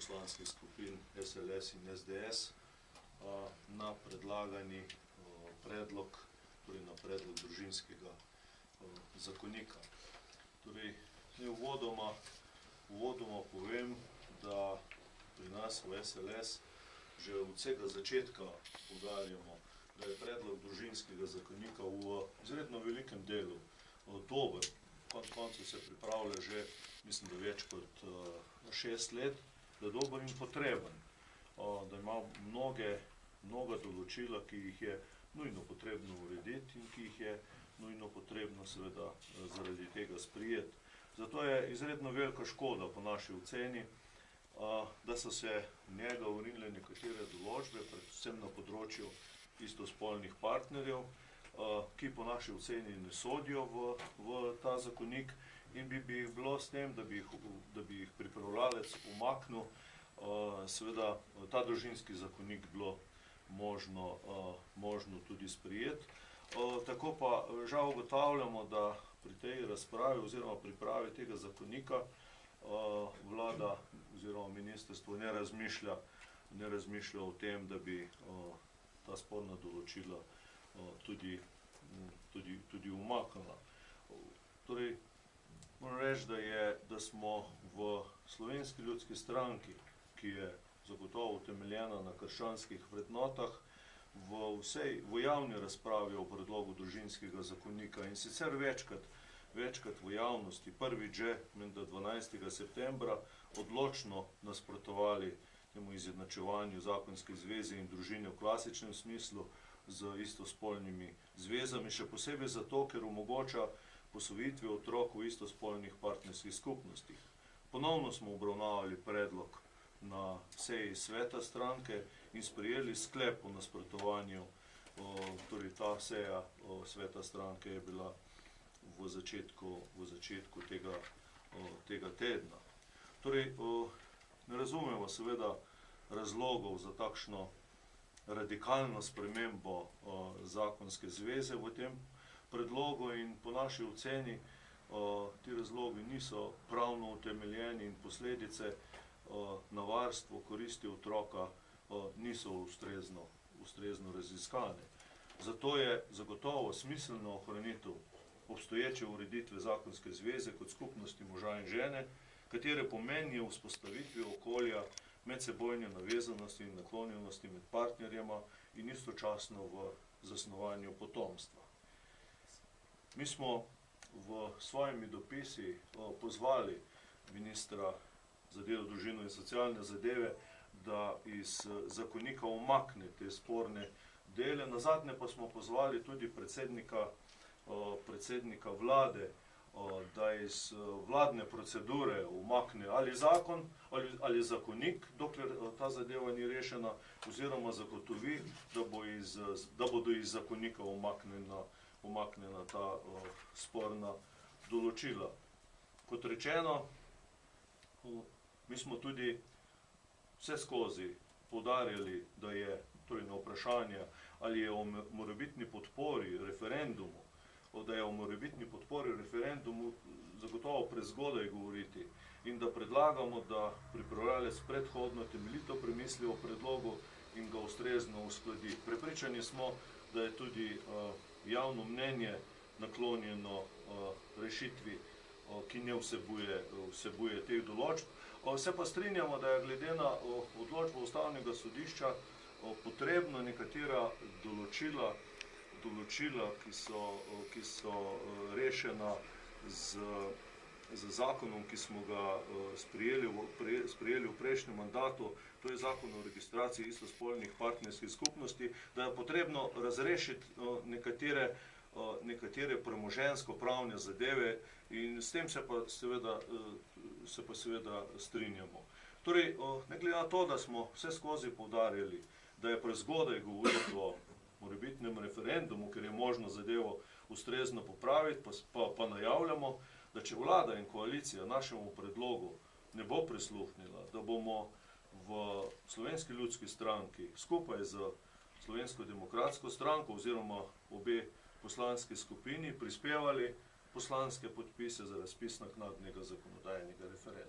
poslanskih skupin SLS in SDS na predlagani predlog, torej na predlog družinskega zakonika. Torej, uvodoma povem, da pri nas v SLS že od vsega začetka poudarjamo, da je predlog družinskega zakonika v izredno velikem delu dober. Konec koncev se pripravlja že, mislim, da več kot 6 let, da je dober in potreben, da ima mnoga določila, ki jih je nujno potrebno urediti in ki jih je nujno potrebno seveda zaradi tega sprijeti. Zato je izredno velika škoda po naši oceni, da so se v njega vrinile nekatere določbe, predvsem na področju istospolnih partnerjev, ki po naši oceni ne sodijo v ta zakonik in bi jih bilo s tem, da bi jih pripravljalec umaknil, seveda ta družinski zakonik bilo možno tudi sprijeti. Tako pa žal ugotavljamo, da pri tej razpravi oziroma pripravi tega zakonika vlada oziroma ministrstvo ne razmišlja o tem, da bi ta sporna določila tudi umaknila. Torej, moram reči, da smo v Slovenski ljudski stranki, ki je zagotovo utemeljena na krščanskih vrednotah, v javni razpravi o predlogu družinskega zakonika in sicer večkrat v javnosti, prvič že, menda 12. septembra, odločno nasprotovali temu izenačevanju zakonske zveze in družine v klasičnem smislu z istospolnimi zvezami, še posebej zato, ker omogoča posvojitve otrok v istospolnih partnerskih skupnostih. Ponovno smo obravnavali predlog na seji sveta stranke in sprejeli sklep o nasprotovanju, torej ta seja sveta stranke je bila v začetku tega tedna. Torej, ne razumemo seveda razlogov za takšno radikalno spremembo zakonske zveze v tem predlogu in po naši oceni ti razlogi niso pravno utemeljeni in posledice na varstvo koristi otroka niso ustrezno raziskane. Zato je zagotovo smiselno ohranitev obstoječe ureditve zakonske zveze kot skupnosti moža in žene, katere pomen je vzpostavitvi okolja medsebojne navezanosti in naklonjenosti med partnerjema in istočasno v zasnovanju potomstva. Mi smo v svojimi dopisi pozvali ministra za delo, družino in socialne zadeve, da iz zakonika umakne te sporne dele. Nazadnje pa smo pozvali tudi predsednika vlade, da iz vladne procedure umakne ali zakon ali zakonik, dokler ta zadeva ni rešena, oziroma zagotovi, da bodo iz zakonika umaknjena ta sporna določila. Kot rečeno, mi smo tudi vseskozi poudarjali, da je torej na vprašanje, ali je o morebitni podpori referendumu, zagotovo prezgodaj govoriti in da predlagamo, da pripravljalec predhodno temeljito premisli o predlogu in ga ustrezno uskladi. Prepričani smo, da je tudi javno mnenje naklonjeno rešitvi, ki ne vsebuje teh določb. Se pa strinjamo, da je glede na odločbo Ustavnega sodišča potrebno nekatera določila, ki so rešena z zakonom, ki smo ga sprejeli v prejšnjem mandatu, to je zakon o registraciji istospolnih partnerskih skupnosti, da je potrebno razrešiti nekatere premoženjsko-pravne zadeve in s tem se pa seveda strinjamo. Torej, ne glede na to, da smo vseskozi poudarjali, da je prezgodaj govoriti o morebitnem referendumu, ker je možno zadevo ustrezno popraviti, pa najavljamo, da če vlada in koalicija našemu predlogu ne bo prisluhnila, da bomo v Slovenski ljudski stranki skupaj z Slovensko demokratsko stranko oziroma obe poslanski skupini prispevali poslanske podpise za razpis naknadnega zakonodajnega referenduma.